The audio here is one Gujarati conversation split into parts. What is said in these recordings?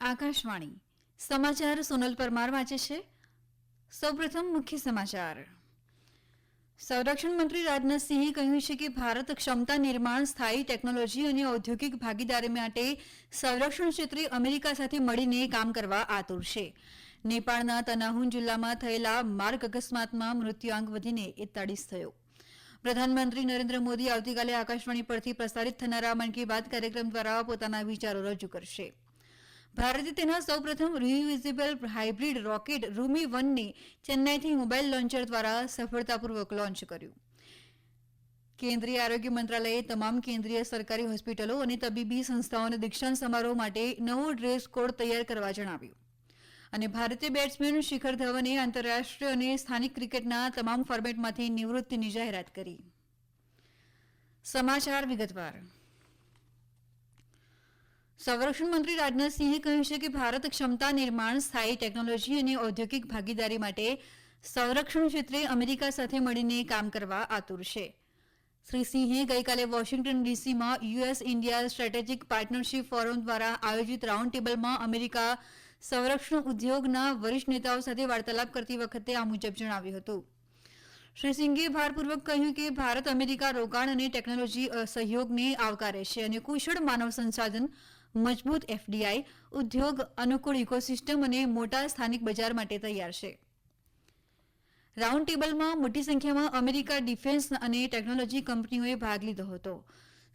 આકાશવાણી સમાચાર સોનલ પરમાર વાંચે છે. સૌપ્રથમ મુખ્ય સમાચાર. સંરક્ષણ મંત્રી રાજનાથસિંહે કહ્યું છે કે ભારત ક્ષમતા નિર્માણ, સ્થાયી ટેકનોલોજી અને ઔદ્યોગિક ભાગીદારી માટે સંરક્ષણ ક્ષેત્રે અમેરિકા સાથે મળીને કામ કરવા આતુર છે. નેપાળના તનાહુન જિલ્લામાં થયેલા માર્ગ અકસ્માતમાં મૃત્યુઆંક વધીને 41 થયો. પ્રધાનમંત્રી નરેન્દ્ર મોદી આવતીકાલે આકાશવાણી પરથી પ્રસારિત થનારા મન કી બાત કાર્યક્રમ દ્વારા પોતાના વિચારો રજૂ કરશે. ભારતે તેના સૌપ્રથમ રિયુઝેબલ હાઇબ્રિડ રોકેટ રૂમી 1ને ચેન્નાઈથી મોબાઈલ લોન્ચર દ્વારા સફળતાપૂર્વક લોન્ચ કર્યું. કેન્દ્રીય આરોગ્ય મંત્રાલયે તમામ કેન્દ્રીય સરકારી હોસ્પિટલો અને તબીબી સંસ્થાઓને દીક્ષાંત સમારોહ માટે નવો ડ્રેસ કોડ તૈયાર કરવા જણાવ્યું. અને ભારતીય બેટ્સમેન શિખર ધવને આંતરરાષ્ટ્રીય અને સ્થાનિક ક્રિકેટના તમામ ફોર્મેટમાંથી નિવૃત્તિની જાહેરાત કરી. સમાચાર વિગતવાર. સંરક્ષણ મંત્રી રાજનાથસિંહે કહ્યું છે કે ભારત ક્ષમતા નિર્માણ, સ્થાયી ટેકનોલોજી અને ઔદ્યોગિક ભાગીદારી માટે સંરક્ષણ ક્ષેત્રે અમેરિકા સાથે મળીને કામ કરવા આતુર છે. શ્રી સિંહે ગઈકાલે વોશિંગ્ટન ડીસીમાં US India strategic partnership forum દ્વારા આયોજિત રાઉન્ડ ટેબલમાં અમેરિકા સંરક્ષણ ઉદ્યોગના વરિષ્ઠ નેતાઓ સાથે વાર્તાલાપ કરતી વખતે આ મુજબ જણાવ્યું હતું. શ્રી સિંઘે ભારપૂર્વક કહ્યું કે ભારત અમેરિકા રોકાણ અને ટેકનોલોજી સહયોગને આવકારે છે અને કુશળ માનવ સંસાધન, મજબૂત એફડીઆઈ, ઉદ્યોગ અનુકૂળ ઇકોસિસ્ટમ અને મોટા સ્થાનિક બજાર માટે તૈયાર છે. રાઉન્ડ ટેબલમાં મોટી સંખ્યામાં અમેરિકા ડિફેન્સ અને ટેકનોલોજી કંપનીઓએ ભાગ લીધો હતો.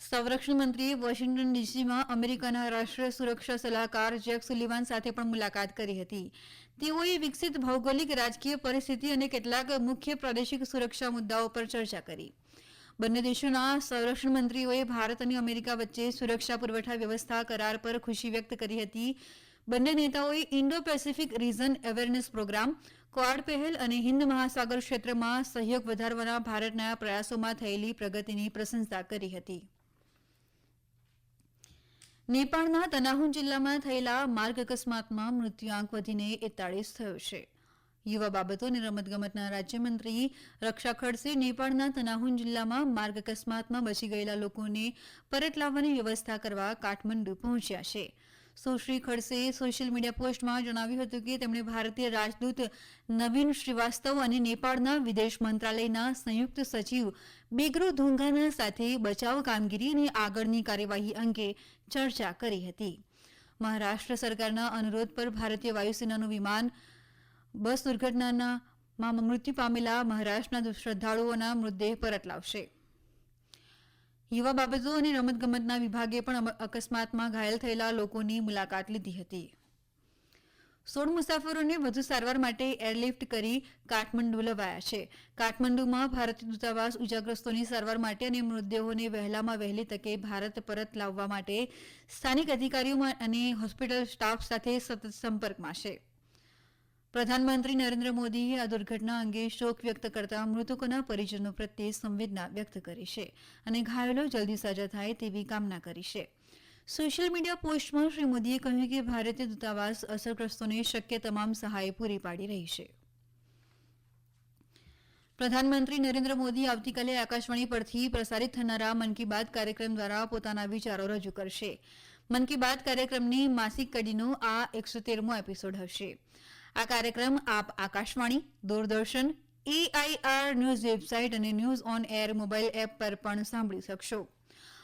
સંરક્ષણ મંત્રીએ વોશિંગ્ટન ડીસીમાં અમેરિકાના રાષ્ટ્રીય સુરક્ષા સલાહકાર જેક સુલિવાન સાથે પણ મુલાકાત કરી હતી. તેઓએ વિકસિત ભૌગોલિક રાજકીય પરિસ્થિતિ અને કેટલાક મુખ્ય પ્રાદેશિક સુરક્ષા મુદ્દાઓ પર ચર્ચા કરી. બંને દેશોના સંરક્ષણ મંત્રીઓએ ભારત અને અમેરિકા વચ્ચે સુરક્ષા પુરવઠા વ્યવસ્થા કરાર પર ખુશી વ્યક્ત કરી હતી. બંને નેતાઓએ Indo Pacific region awareness programme, Quad પહેલ અને હિન્દ મહાસાગર ક્ષેત્રમાં સહયોગ વધારવાના ભારતના પ્રયાસોમાં થયેલી પ્રગતિની પ્રશંસા કરી હતી. નેપાળના તનાહુન જિલ્લામાં થયેલા માર્ગ અકસ્માતમાં મૃત્યુઆંક વધીને 41 થયો છે. યુવા બાબતો અને રમતગમતના રાજ્યમંત્રી રક્ષા ખડસે નેપાળના તનાહુન જિલ્લામાં માર્ગ અકસ્માતમાં બચી ગયેલા લોકોને પરત લાવવાની વ્યવસ્થા કરવા કાઠમંડુ પહોંચ્યા છે. સુશ્રી ખડસે સોશિયલ મીડિયા પોસ્ટમાં જણાવ્યું હતું કે તેમણે ભારતીય રાજદૂત નવીન શ્રીવાસ્તવ અને નેપાળના વિદેશ મંત્રાલયના સંયુક્ત સચિવ બેગરો ધુંગાના સાથે બચાવ કામગીરી અને આગળની કાર્યવાહી અંગે ચર્ચા કરી હતી. મહારાષ્ટ્ર સરકારના અનુરોધ પર ભારતીય વાયુસેનાનું વિમાન બસ દુર્ઘટનામાં મૃત્યુ પામેલા મહારાષ્ટ્રના શ્રદ્ધાળુઓના મૃતદેહ પરત લાવશે. યુવા બાબતો અને રમતગમતના વિભાગે પણ અકસ્માતમાં ઘાયલ થયેલા લોકોની મુલાકાત લીધી હતી. 16 મુસાફરોને વધુ સારવાર માટે એરલિફ્ટ કરી કાઠમંડુ લવાયા છે. કાઠમંડુમાં ભારતીય દૂતાવાસ ઇજાગ્રસ્તોની સારવાર માટે અને મૃતદેહોને વહેલામાં વહેલી તકે ભારત પરત લાવવા માટે સ્થાનિક અધિકારીઓ અને હોસ્પિટલ સ્ટાફ સાથે સતત સંપર્કમાં છે. પ્રધાનમંત્રી નરેન્દ્ર મોદીએ આ દુર્ઘટના અંગે શોક વ્યક્ત કરતા મૃતકોના પરિજનો પ્રત્યે સંવેદના વ્યક્ત કરી છે અને ઘાયલો જલ્દી સાજા થાય તેવી કામના કરી છે. સોશિયલ મીડિયા પોસ્ટમાં શ્રી મોદીએ કહ્યું કે ભારતીય દૂતાવાસ અસરગ્રસ્તોને શક્ય તમામ સહાય પૂરી પાડી રહી છે. પ્રધાનમંત્રી નરેન્દ્ર મોદી આવતીકાલે આકાશવાણી પરથી પ્રસારિત થનારા મન કી બાત કાર્યક્રમ દ્વારા પોતાના વિચારો રજૂ કરશે. મન કી બાત કાર્યક્રમની માસિક કડીનો આ 113મો એપિસોડ હશે. આ કાર્યક્રમ આપ Akashvani, Doordarshan, AIR news website અને news on air mobile app પર પણ સાંભળી શકશો.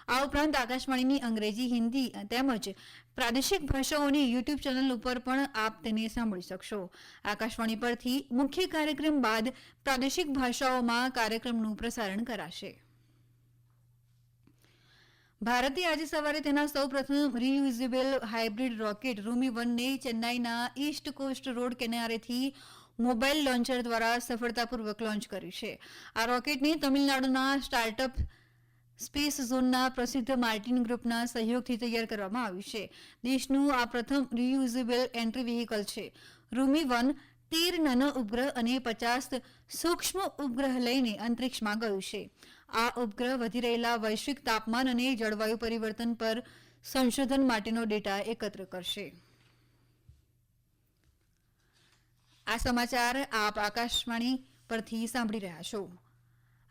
આ ઉપરાંત આકાશવાણીની અંગ્રેજી, હિન્દી તેમજ પ્રાદેશિક ભાષાઓની યુટ્યુબ ચેનલ ઉપર પણ આપ તેને સાંભળી શકશો. આકાશવાણી પરથી મુખ્ય કાર્યક્રમ બાદ પ્રાદેશિક ભાષાઓમાં કાર્યક્રમનું પ્રસારણ કરાશે. ભારતે આજે સવારે તેના સૌપ્રથમ રિયુઝેબલ હાઇબ્રિડ રોકેટ રૂમી 1ને ચેન્નાઈના ઈસ્ટ કોસ્ટ રોડ કિનારેથી મોબાઈલ લોન્ચર દ્વારા સફળતાપૂર્વક લોન્ચ કર્યું છે. આ રોકેટને તમિલનાડુના સ્ટાર્ટઅપ સ્પેસ ઝોનના પ્રસિદ્ધ માર્ટિન ગ્રુપના સહયોગથી તૈયાર કરવામાં આવ્યું છે. દેશનું આ પ્રથમ રિયુઝેબલ એન્ટ્રી વ્હીકલ છે. રૂમી 1 13 નાનો ઉપગ્રહ અને 50 સૂક્ષ્મ ઉપગ્રહ લઈને અંતરિક્ષમાં ગયું છે. આ ઉપગ્રહ વધી રહેલા વૈશ્વિક તાપમાન અને જળવાયુ પરિવર્તન પર સંશોધન માટેનો ડેટા એકત્ર કરશે. આ સમાચાર આપ આકાશવાણી પરથી સાંભળી રહ્યા છો.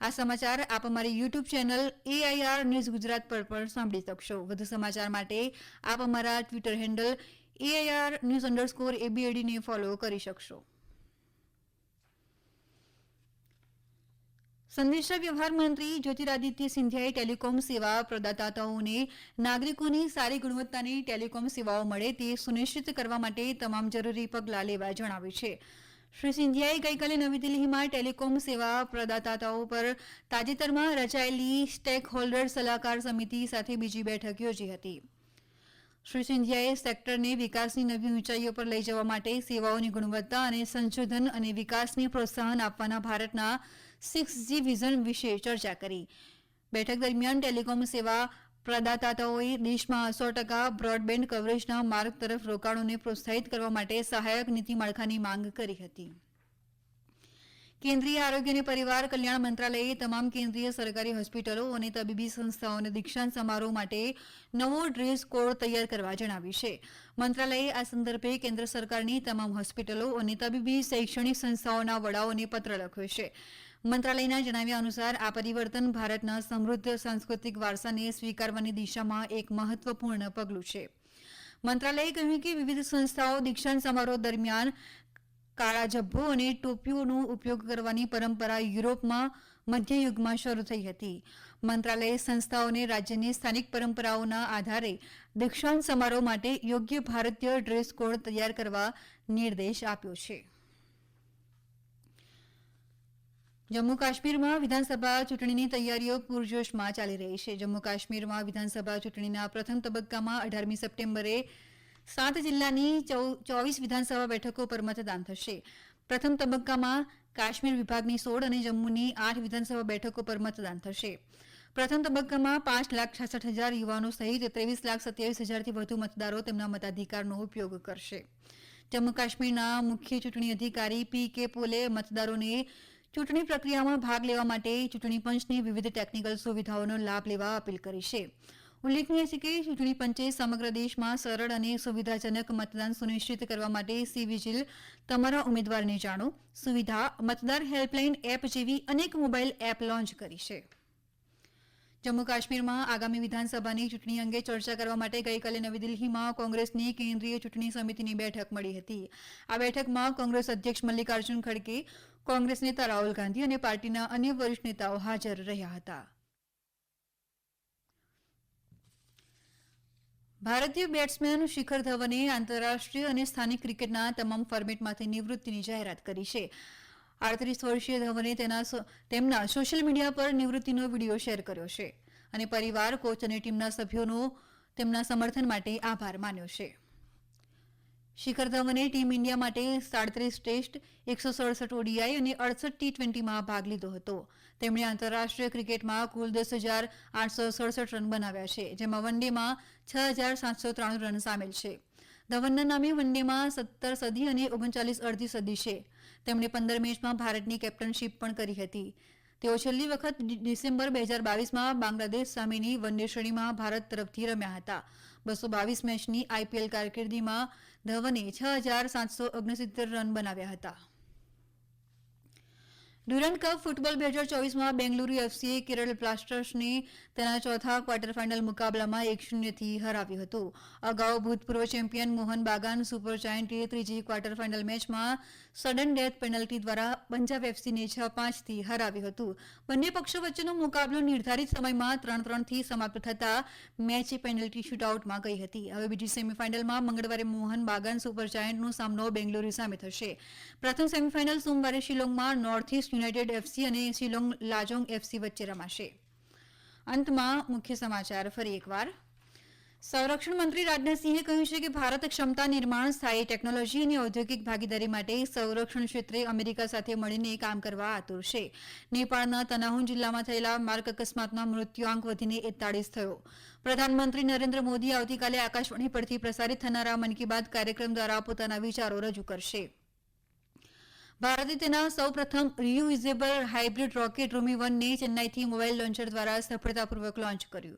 આ સમાચાર આપ અમારી YouTube channel AIR news Gujarat પર પણ સાંભળી શકશો. વધુ સમાચાર માટે આપ અમારા ટ્વિટર હેન્ડલ AIR_news_ABAD ને ફોલો કરી શકશો. સંદેશા વ્યવહાર મંત્રી જ્યોતિરાદિત્ય સિંધિયાએ ટેલિકોમ સેવા પ્રદાતાઓને નાગરિકોની સારી ગુણવત્તાની ટેલિકોમ સેવાઓ મળે તે સુનિશ્ચિત કરવા માટે તમામ જરૂરી પગલાં લેવા જણાવ્યું છે. શ્રી સિંધિયાએ ગઈકાલે નવી દિલ્હીમાં ટેલિકોમ સેવા પ્રદાતાઓ પર તાજેતરમાં રચાયેલી સ્ટેક હોલ્ડર સલાહકાર સમિતિ સાથે બીજી બેઠક યોજી હતી. શ્રી સિંધિયાએ સેક્ટરને વિકાસની નવી ઊંચાઈઓ પર લઈ જવા માટે સેવાઓની ગુણવત્તા અને સંશોધન અને વિકાસને પ્રોત્સાહન આપવાના ભારતના 6G વિઝન વિશે ચર્ચા કરી. બેઠક દરમિયાન ટેલિકોમ સેવા પ્રદાતાઓએ દેશમાં 100% બ્રોડબેન્ડ કવરેજના માર્ગ તરફ રોકાણોને પ્રોત્સાહિત કરવા માટે સહાયક નીતિ માળખાની માંગ કરી હતી. કેન્દ્રીય આરોગ્ય અને પરિવાર કલ્યાણ મંત્રાલયે તમામ કેન્દ્રીય સરકારી હોસ્પિટલો અને તબીબી સંસ્થાઓને દીક્ષાંત સમારોહ માટે નવો ડ્રેસ કોડ તૈયાર કરવા જણાવ્યું છે. મંત્રાલયે આ સંદર્ભે કેન્દ્ર સરકારની તમામ હોસ્પિટલો અને તબીબી શૈક્ષણિક સંસ્થાઓના વડાઓને પત્ર લખ્યો છે. મંત્રાલયના જણાવ્યા અનુસાર આ પરિવર્તન ભારતના સમૃદ્ધ સાંસ્કૃતિક વારસાને સ્વીકારવાની દિશામાં એક મહત્વપૂર્ણ પગલું છે. મંત્રાલયે કહ્યું કે વિવિધ સંસ્થાઓ દીક્ષાંત સમારોહ દરમિયાન કાળા જબ્બો અને ટોપીઓનો ઉપયોગ કરવાની પરંપરા યુરોપમાં મધ્યયુગમાં શરૂ થઈ હતી. મંત્રાલયે સંસ્થાઓને રાજ્યની સ્થાનિક પરંપરાઓના આધારે દીક્ષાંત સમારોહ માટે યોગ્ય ભારતીય ડ્રેસ કોડ તૈયાર કરવા નિર્દેશ આપ્યો છે. જમ્મુ કાશ્મીરમાં વિધાનસભા ચૂંટણીની તૈયારીઓ પૂરજોશમાં ચાલી રહી છે. જમ્મુ કાશ્મીરમાં વિધાનસભા ચૂંટણીના પ્રથમ તબક્કામાં 18મી સપ્ટેમ્બરે 7 જિલ્લાની 24 વિધાનસભા બેઠકો પર મતદાન થશે. પ્રથમ તબક્કામાં કાશ્મીર વિભાગની 16 અને જમ્મુની 8 વિધાનસભા બેઠકો પર મતદાન થશે. પ્રથમ તબક્કામાં 5,66,000 યુવાનો સહિત 23,27,000થી વધુ મતદારો તેમના મતાધિકારનો ઉપયોગ કરશે. જમ્મુ કાશ્મીરના મુખ્ય ચૂંટણી અધિકારી PK પોલે મતદારોને ચૂંટણી પ્રક્રિયામાં ભાગ લેવા માટે ચૂંટણી પંચની વિવિધ ટેકનિકલ સુવિધાઓનો લાભ લેવા અપીલ કરી છે. ઉલ્લેખનીય છે કે ચૂંટણી પંચે સમગ્ર દેશમાં સરળ અને સુવિધાજનક મતદાન સુનિશ્ચિત કરવા માટે સી-વિજિલ તમારા ઉમેદવારને જાણો સુવિધા, મતદાર હેલ્પલાઇન એપ જેવી અનેક મોબાઇલ એપ લોન્ચ કરી છે. જમ્મુ કાશ્મીરમાં આગામી વિધાનસભાની ચૂંટણી અંગે ચર્ચા કરવા માટે ગઈકાલે નવી દિલ્હીમાં કોંગ્રેસની કેન્દ્રીય ચૂંટણી સમિતિની બેઠક મળી હતી. આ બેઠકમાં કોંગ્રેસ અધ્યક્ષ મલ્લિકાર્જુન ખડગે, કોંગ્રેસ નેતા રાહુલ ગાંધી અને પાર્ટીના અન્ય વરિષ્ઠ નેતાઓ હાજર રહ્યા હતા. ભારતીય બેટ્સમેન શિખર ધવને આંતરરાષ્ટ્રીય અને સ્થાનિક ક્રિકેટના તમામ ફોર્મેટમાંથી નિવૃત્તિની જાહેરાત કરી છે. 38 વર્ષીય ધવને તેમના સોશિયલ મીડિયા પર નિવૃત્તિનો વિડીયો શેર કર્યો છે અને પરિવાર, કોચ અને ટીમના સભ્યોનો તેમના સમર્થન માટે આભાર માન્યો છે. શિખર ધવને ટીમ ઇન્ડિયા માટે 37 ટેસ્ટ, 167 ODI અને 68 T20માં ભાગ લીધો હતો. તેમણે આંતરરાષ્ટ્રીય ક્રિકેટમાં કુલ 10,867 રન બનાવ્યા છે, જેમાં વન ડેમાં 6,793 રન સામેલ છે. ધવનના નામે વન ડેમાં 17 સદી અને 39 અડધી સદી છે. તેમણે 15 મેચમાં ભારતની કેપ્ટનશીપ પણ કરી હતી. તેઓ છેલ્લી વખત ડિસેમ્બર 2022માં બાંગ્લાદેશ સામેની વન ડે શ્રેણીમાં ભારત તરફથી રમ્યા હતા. 222 મેચની IPL કારકિર્દીમાં ધવને 6,769 રન બનાવ્યા હતા. ડ્યુરન્ડ કપ ફૂટબોલ 2024માં બેંગલુરુ એફસીએ કેરળ બ્લાસ્ટર્સને તેના ચોથા ક્વાર્ટર ફાઇનલ મુકાબલામાં 1-0થી હરાવ્યું હતું. અગાઉ ભૂતપૂર્વ ચેમ્પિયન મોહન બાગાન સુપર જાયન્ટે ત્રીજી ક્વાર્ટર ફાઇનલ મેચમાં સડન ડેથ પેનલ્ટી દ્વારા પંજાબ એફસીને 6-5થી હરાવ્યું હતું. બંને પક્ષો વચ્ચેનો મુકાબલો નિર્ધારિત સમયમાં 3-3થી સમાપ્ત થતાં મેચ પેનલ્ટી શૂટઆઉટમાં ગઈ હતી. હવે બીજી સેમીફાઇનલમાં મંગળવારે મોહન બાગાન સુપર જાયન્ટનો સામનો બેંગલુરુ સામે થશે. પ્રથમ સેમીફાઇનલ સોમવારે શિલોંગમાં નોર્થ ઇસ્ટ યુનાઇટેડ એફસી અને શિલોંગ લાજોંગ એફસી વચ્ચે રમાશે. અંતમાં મુખ્ય સમાચાર ફરી એકવાર. સંરક્ષણ મંત્રી રાજનાથસિંહે કહ્યું છે કે ભારત ક્ષમતા નિર્માણ, સ્થાયી ટેકનોલોજી અને ઔદ્યોગિક ભાગીદારી માટે સંરક્ષણ ક્ષેત્રે અમેરિકા સાથે મળીને કામ કરવા આતુર છે. નેપાળના તનાહુન જિલ્લામાં થયેલા માર્ગ અકસ્માતમાં મૃત્યુઆંક વધીને 41 થયો. પ્રધાનમંત્રી નરેન્દ્ર મોદી આવતીકાલે આકાશવાણી પરથી પ્રસારિત થનારા મન કી બાત કાર્યક્રમ દ્વારા પોતાના વિચારો રજૂ કરશે. ભારતે તેના સૌપ્રથમ રિયુઝેબલ હાઇબ્રિડ રોકેટ રૂમી-1ને ચેન્નાઈથી મોબાઇલ લોન્ચર દ્વારા સફળતાપૂર્વક લોન્ચ કર્યું.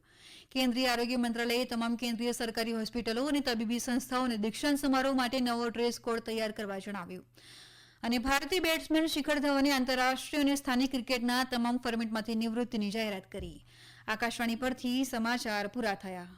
કેન્દ્રીય આરોગ્ય મંત્રાલયે તમામ કેન્દ્રીય સરકારી હોસ્પિટલો અને તબીબી સંસ્થાઓને દીક્ષાંત સમારોહ માટે નવો ડ્રેસ કોડ તૈયાર કરવા જણાવ્યું. અને ભારતીય બેટ્સમેન શિખર ધવને આંતરરાષ્ટ્રીય અને સ્થાનિક ક્રિકેટના તમામ ફોર્મેટમાંથી નિવૃત્તિની જાહેરાત કરી. આકાશવાણી પરથી સમાચાર પૂરા થયા.